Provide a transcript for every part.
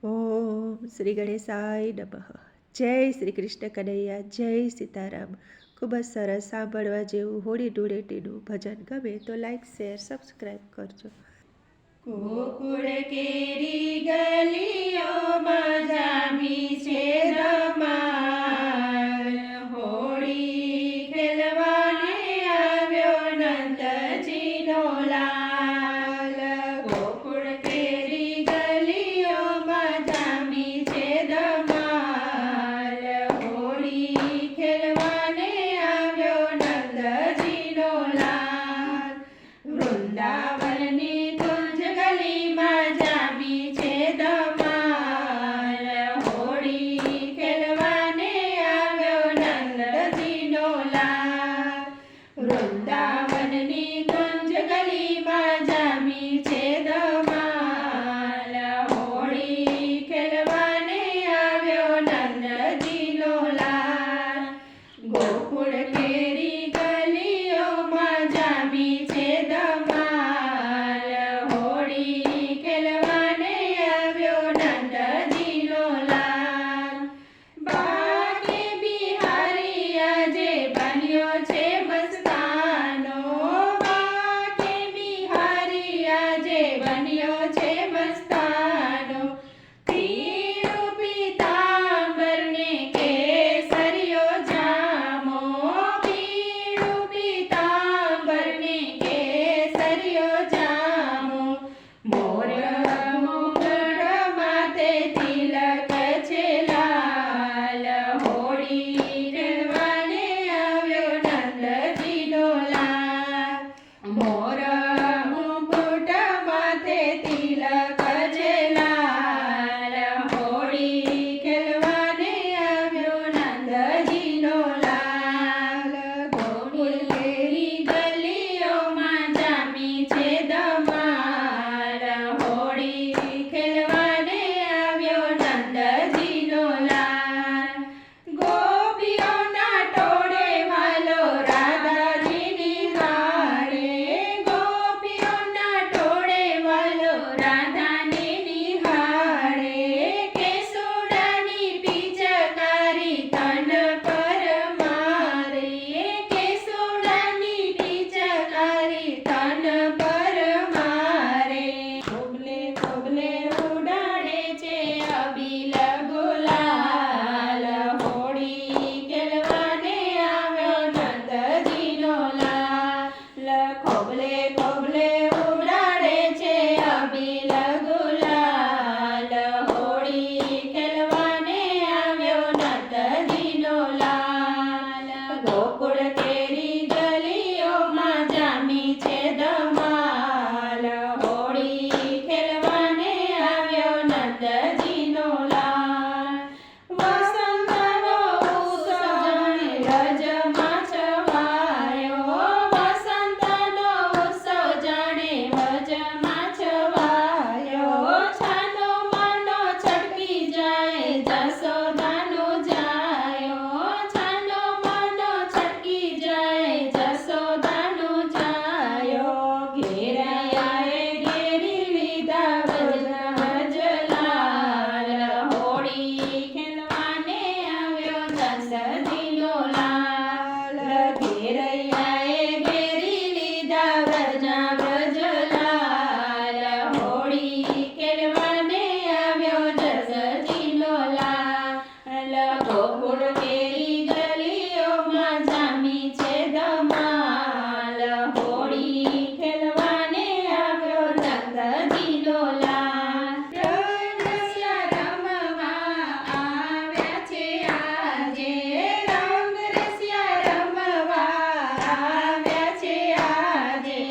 ઓમ શ્રી ગણેશાય નમઃ. જય શ્રી કૃષ્ણ કનૈયા, જય સીતારામ. ખૂબ જ સરસ સાંભળવા જેવું હોળી ધૂળેટીનું ભજન ગમે તો લાઈક શેર સબસ્ક્રાઈબ કરજો. ગોકુળ કેરી ગલીઓમાં જામી છે ધમાલ, હોળી ખેલવાને આવ્યો નંદજીનો લાલ. ગોકુળ કેરી ગલીઓમાં જામી છે ધમાલ, હોળી ખેલવાને આવ્યો નંદજીનો લાલ. વૃંદાવનની ગલીમાં જામી છે ધમાલ, હોળી ખેલવાને આવ્યો નંદજીનો લાલ. વૃંદાવનની ગુંજ ગલીમાં જામી છે ધમાલ, હોળી ખેલવાને આવ્યો નંદજીનો લાલ. ગોકુળ કેરી ગલીઓમાં જામી છે ધમાલ, હોળી ખેલવાને આવ્યો નંદજીનો લાલ. બાકે બિહારી આજે બન્યો છે મસ્તાનો, બાકે બિહારી આજે બન્યો છે મસ્તાનો. પીળું પીતાંબરને કેસરિયો જામો, પીળું પીતાંબરને કેસરિયો જામો. મોર મુગટ માથે તિલક છે લાલ, હોળી ખેલવાને આવ્યો નંદજીનો લાલ. મોર મુગટ માથે તિલક છે લાલ, હોળી ખેલવાને આવ્યો નંદજીનો લાલ. ગોકુળ કેરી ગલીઓમાં જામી છે ધમાલ, હોળી ખેલવાને આવ્યો નંદજીનો લાલ. ગોપીઓના ટોળે વાલો રાધાજીની હારે, ગોપીઓના ટોળે વાલો રાધાને નિહાળે. કેસુડાની પિચકારી તન પર મારે, કેસુડાની પિચકારી તન પર મારે. ખોબલે ખોબલે ઉડાડે છે અબીલ ગુલાલ, હોળી ખેલવાને આવ્યો નંદજીનો લાલ. ખોબલે ખોબલે ઉડાડે છે અબીલ ગુલાલ, હોળી ખેલવાને આવ્યો નંદજીનો લાલ. ગોકુળ કેરી ગલીઓમાં જામી છે ધમાલ, હોળી ખેલવાને આવ્યો નંદજીનો લાલ. વસંતનો ઉત્સવ જાણે વ્રજમાં છવાયો, વસંતનો ઉત્સવ જાણે વ્રજમાં છવાયો. છાનો માનો છટકી જાય જશોદાનો જાયો, છાનો માનો છટકી જાય જશોદાનો જાયો. ઘેરાયાએ ઘેરી લીધા વ્રજલાલ, હોળી ખેલવાને આવ્યો નંદજીનો લાલ. ઘેરૈયાએ ઘેરી લીધા વ્રજલાલ, હોળી ખેલવાને આવ્યો નંદજીનો લાલ. ગોકુળ કેરી ગલીઓમાં જામી છે ધમાલ, હોળી ખેલવાને આવ્યો નંદજીનો લાલ. રંગરસિયા રમવા આવ્યા છે આજે, રંગરસિયા રમવા આવ્યા છે આજે.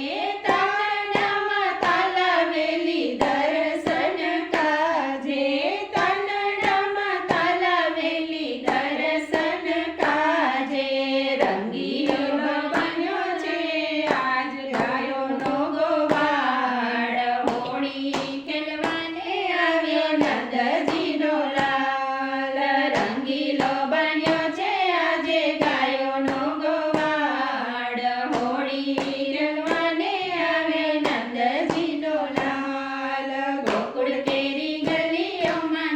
તનડામાં તાલાવેલી દર્શન કાજે, તનડામાં તાલાવેલી દર્શન કાજે. રંગીલો બન્યો છે આજ ગાયોનો ગોવાળ, હોળી ખેલવાને આવ્યો નંદજીનો લાલ. રંગીલો બન્યો છે આજે ગાયોનો ગોવાળ, હોળી ખેલવાને આવ્યો નંદજીનો લાલ. ગોકુળ કેરી ગલીઓમાં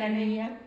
કનૈયા